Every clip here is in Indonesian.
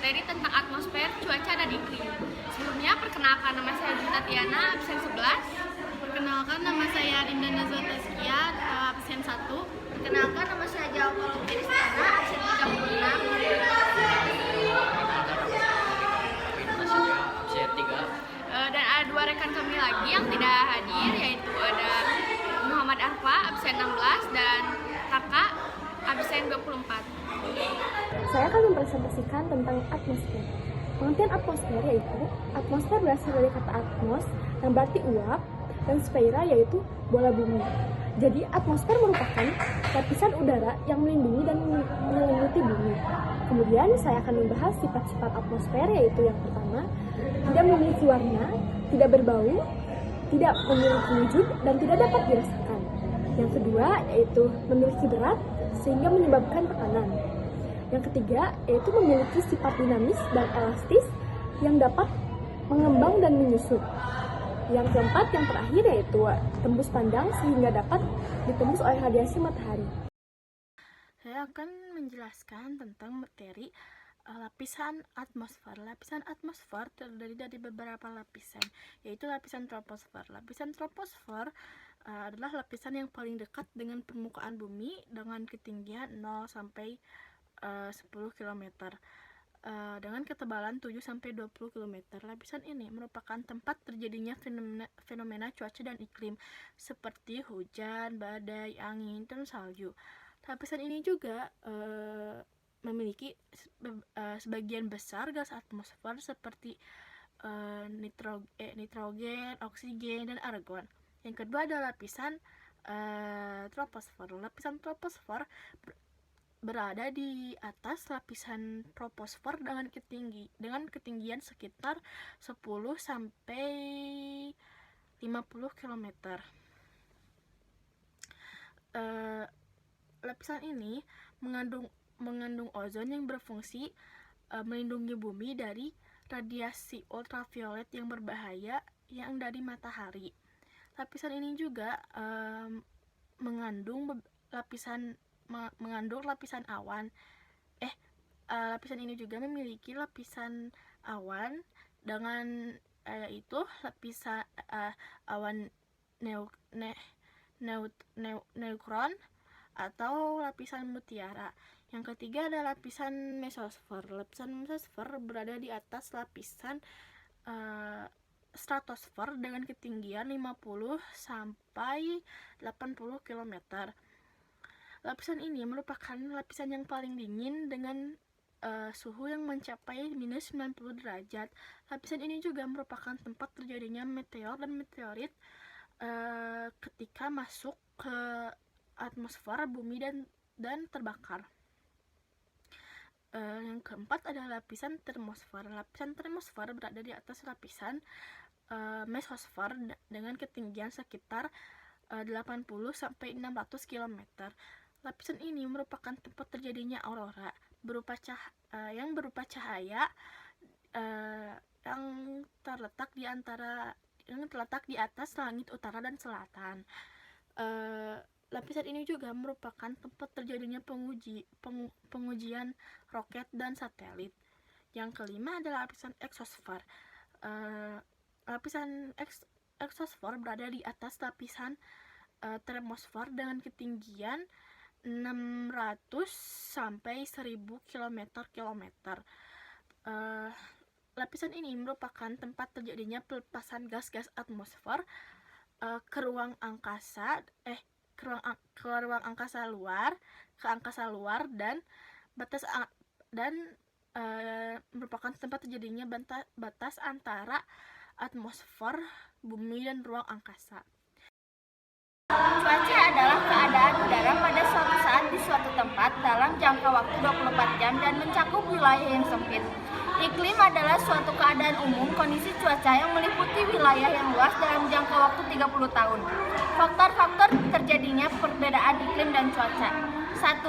materi tentang atmosfer, cuaca, dan iklim. Sebelumnya, perkenalkan nama saya Gita Tiana, absen 11. Perkenalkan, nama saya Rinda Nazwa Tazkia, absen 1. Perkenalkan, nama saya Jawa Kristiana, absen 36. Dan ada dua rekan kami lagi yang tidak hadir, yaitu ada Muhammad Arfa, absen 16, dan Kakak, absen 24. Saya akan mempresentasikan tentang atmosfer. Pengertian atmosfer yaitu atmosfer berasal dari kata atmos yang berarti uap dan sfera yaitu bola bumi. Jadi atmosfer merupakan lapisan udara yang melindungi dan menyelimuti bumi. Kemudian saya akan membahas sifat-sifat atmosfer yaitu yang pertama, tidak memiliki warna, tidak berbau, tidak memiliki wujud dan tidak dapat dirasakan. Yang kedua yaitu memiliki berat sehingga menyebabkan tekanan. Yang ketiga yaitu memiliki sifat dinamis dan elastis yang dapat mengembang dan menyusut. Yang keempat, yang terakhir yaitu tembus pandang sehingga dapat ditembus oleh radiasi matahari. Saya akan menjelaskan tentang materi lapisan atmosfer. Lapisan atmosfer terdiri dari beberapa lapisan, yaitu lapisan troposfer. Lapisan troposfer adalah lapisan yang paling dekat dengan permukaan bumi dengan ketinggian 0 sampai 10 km dengan ketebalan 7 sampai 20 km. Lapisan ini merupakan tempat terjadinya fenomena cuaca dan iklim seperti hujan, badai, angin, dan salju. Lapisan ini juga memiliki sebagian besar gas atmosfer seperti nitrogen, oksigen, dan argon. Yang kedua adalah lapisan troposfer. Lapisan troposfer berada di atas lapisan troposfer dengan ketinggian sekitar 10 sampai 50 km. Lapisan ini mengandung ozon yang berfungsi melindungi bumi dari radiasi ultraviolet yang berbahaya yang dari matahari. Lapisan ini juga mengandung lapisan awan. Lapisan ini juga memiliki lapisan awan dengan yaitu lapisan awan neutron atau lapisan mutiara. Yang ketiga adalah lapisan mesosfer. Lapisan mesosfer berada di atas lapisan stratosfer dengan ketinggian 50 sampai 80 km. Lapisan ini merupakan lapisan yang paling dingin dengan suhu yang mencapai minus 90 derajat. Lapisan ini juga merupakan tempat terjadinya meteor dan meteorit ketika masuk ke atmosfer bumi dan terbakar. Yang keempat adalah lapisan termosfer. Lapisan termosfer berada di atas lapisan mesosfer dengan ketinggian sekitar 80 sampai 600 km. Lapisan ini merupakan tempat terjadinya aurora yang berupa cahaya yang terletak di atas langit utara dan selatan. Lapisan ini juga merupakan tempat terjadinya pengujian roket dan satelit. Yang kelima adalah lapisan eksosfer. Lapisan eksosfer berada di atas lapisan termosfer dengan ketinggian 600 sampai 1000 km. Lapisan ini merupakan tempat terjadinya pelepasan gas-gas atmosfer ke ruang angkasa luar dan merupakan tempat terjadinya batas antara atmosfer bumi dan ruang angkasa. Cuaca adalah keadaan udara pada suatu saat di suatu tempat dalam jangka waktu 24 jam dan mencakup wilayah yang sempit. Iklim adalah suatu keadaan umum kondisi cuaca yang meliputi wilayah yang luas dalam jangka waktu 30 tahun. Faktor-faktor terjadinya perbedaan iklim dan cuaca. 1.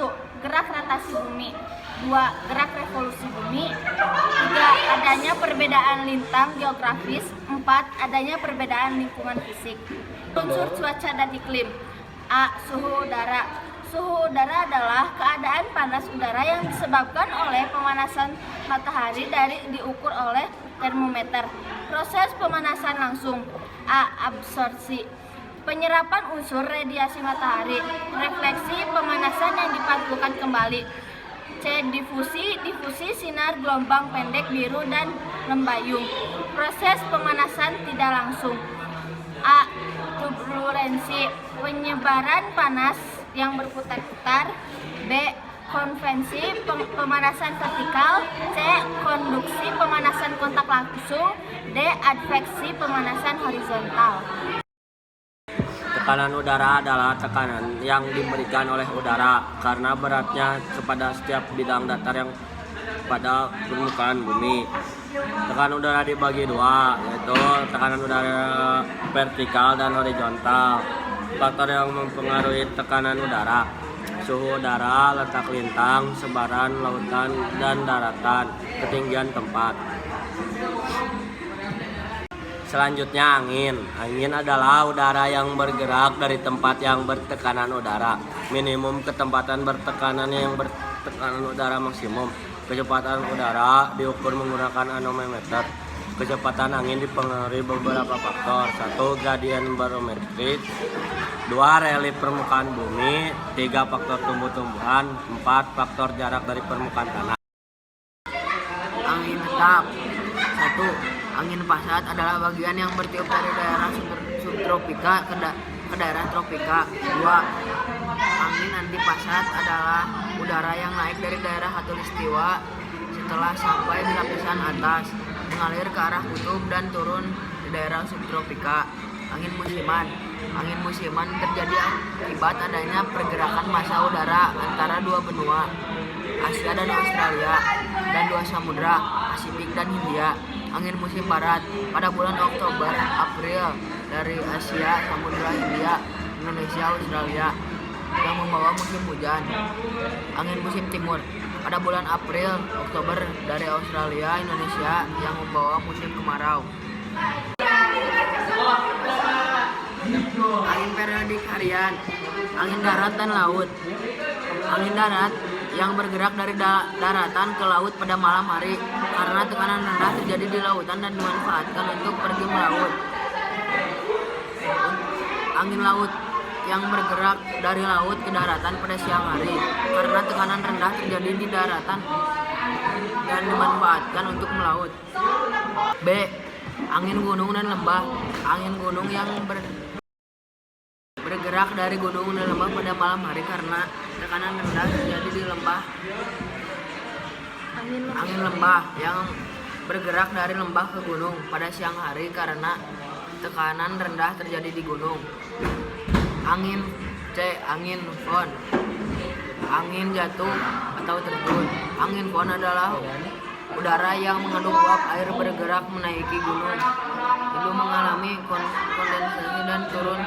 Gerak rotasi bumi. 2. Gerak revolusi bumi. 3. Adanya perbedaan lintang geografis. 4. Adanya perbedaan lingkungan fisik. Unsur cuaca dan iklim. A. Suhu udara. Suhu udara adalah keadaan panas udara yang disebabkan oleh pemanasan matahari dari diukur oleh termometer. Proses pemanasan langsung. A. Absorpsi. Penyerapan unsur radiasi matahari. Refleksi pemanasan yang dipantulkan kembali. C. Difusi. Difusi sinar gelombang pendek biru dan lembayung. Proses pemanasan tidak langsung. A. Turbulensi. Penyebaran panas yang berputar-putar. B. Konvensi pemanasan vertikal. C. Konduksi pemanasan kontak langsung. D. Adveksi pemanasan horizontal. Tekanan udara adalah tekanan yang diberikan oleh udara karena beratnya kepada setiap bidang datar yang pada permukaan bumi. Tekanan udara dibagi dua, yaitu tekanan udara vertikal dan horizontal. Faktor yang mempengaruhi tekanan udara: suhu udara, letak lintang, sebaran lautan dan daratan, ketinggian tempat. Selanjutnya angin. Angin adalah udara yang bergerak dari tempat yang bertekanan udara. Minimum ketempatan bertekanan yang bertekanan udara maksimum. Kecepatan udara diukur menggunakan anemometer. Kecepatan angin dipengaruhi beberapa faktor. 1. Gradien barometrik. 2. Relief permukaan bumi. 3. Faktor tumbuh-tumbuhan. 4. Faktor jarak dari permukaan tanah. Angin tetap. 1. Angin pasat adalah bagian yang bertiup dari daerah subtropika ke daerah tropika. 2. Angin antipasat adalah udara yang naik dari daerah khatulistiwa setelah sampai di lapisan atas, mengalir ke arah kutub dan turun di daerah subtropika. Angin musiman. Angin musiman terjadi akibat adanya pergerakan massa udara antara dua benua, Asia dan Australia, dan dua samudra, Pasifik dan Hindia. Angin musim barat pada bulan Oktober April dari Asia, Samudra Hindia, Indonesia, Australia yang membawa musim hujan. Angin musim timur pada bulan April Oktober dari Australia, Indonesia yang membawa musim kemarau. Angin periodik harian. Angin darat dan laut. Angin darat yang bergerak dari daratan ke laut pada malam hari karena tekanan rendah terjadi di lautan dan dimanfaatkan untuk pergi melaut. Angin laut yang bergerak dari laut ke daratan pada siang hari karena tekanan rendah terjadi di daratan dan dimanfaatkan untuk melaut. B. Angin gunung dan lembah. Angin gunung yang bergerak dari gunung dan lembah pada malam hari karena tekanan rendah terjadi di lembah. Angin lembah yang bergerak dari lembah ke gunung pada siang hari karena tekanan rendah terjadi di gunung. Angin C. Angin fon. Angin jatuh atau terjun. Angin fon adalah udara yang mengandung uap air bergerak menaiki gunung. Itu mengalami kondensasi dan turun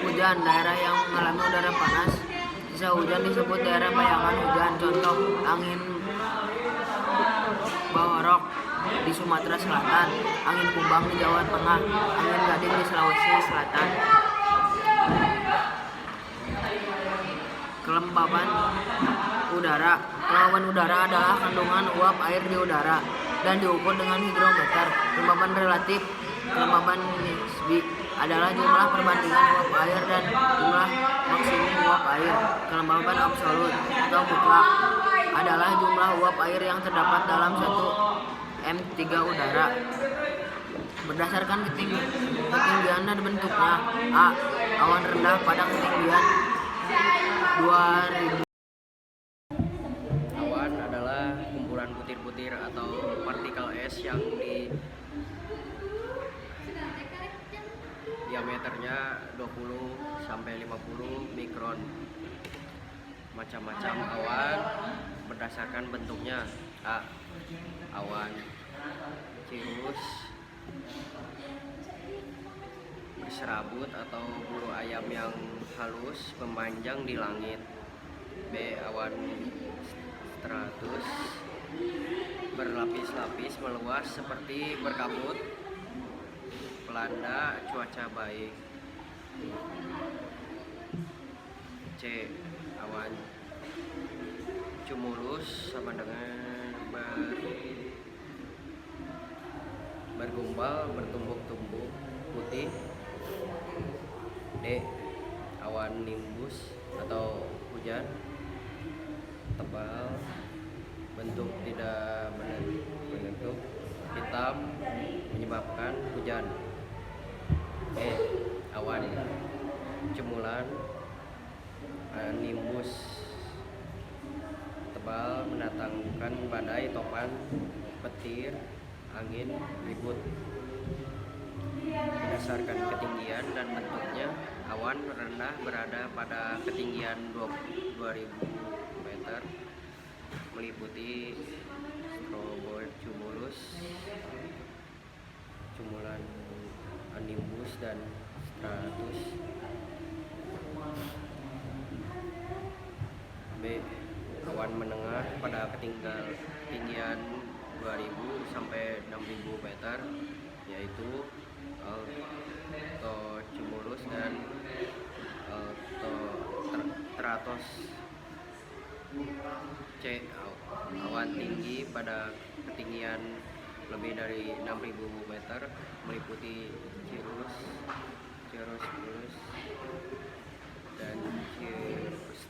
hujan. Daerah yang mengalami udara panas sisa hujan disebut daerah bayangan hujan. Contoh: angin Bawarok di Sumatera Selatan, angin Kumbang di Jawa Tengah, angin Gading di Sulawesi Selatan. Kelembaban udara. Kelembaban udara adalah kandungan uap air di udara dan diukur dengan hidrometer. Kelembaban relatif. Kelembaban nisbi adalah jumlah perbandingan uap air dan jumlah maksimum uap air. Kelembaban absolut atau mutlak adalah jumlah uap air yang terdapat dalam 1 M3 udara. Berdasarkan ketinggian dan bentuknya. A. Awan rendah pada ketinggian 2000. Awan adalah kumpulan butir-butir atau partikel es yang di diameternya 20 sampai 50 mikron. Macam-macam awan berdasarkan bentuknya. A. Awan cirrus berserabut atau bulu ayam yang halus memanjang di langit. B. Awan stratus berlapis-lapis meluas seperti berkabut pelanda cuaca baik. C. C. Awan cumulus sama dengan bergumpal bertumbuk-tumbuk putih. D. Awan nimbus atau hujan tebal, bentuk tidak menentu, hitam, menyebabkan hujan. E. Awan cumulan nimbus tebal, mendatangkan badai, topan, petir, angin, ribut. Berdasarkan ketinggian dan bentuknya, awan rendah berada pada ketinggian 2000 meter, meliputi stratocumulus, cumulan nimbus, dan stratus. B. Awan menengah pada ketinggian 2000 sampai 6000 meter, yaitu altocumulus dan stratos. C. Awan tinggi pada ketinggian lebih dari 6000 meter, meliputi cirrus dan cirrus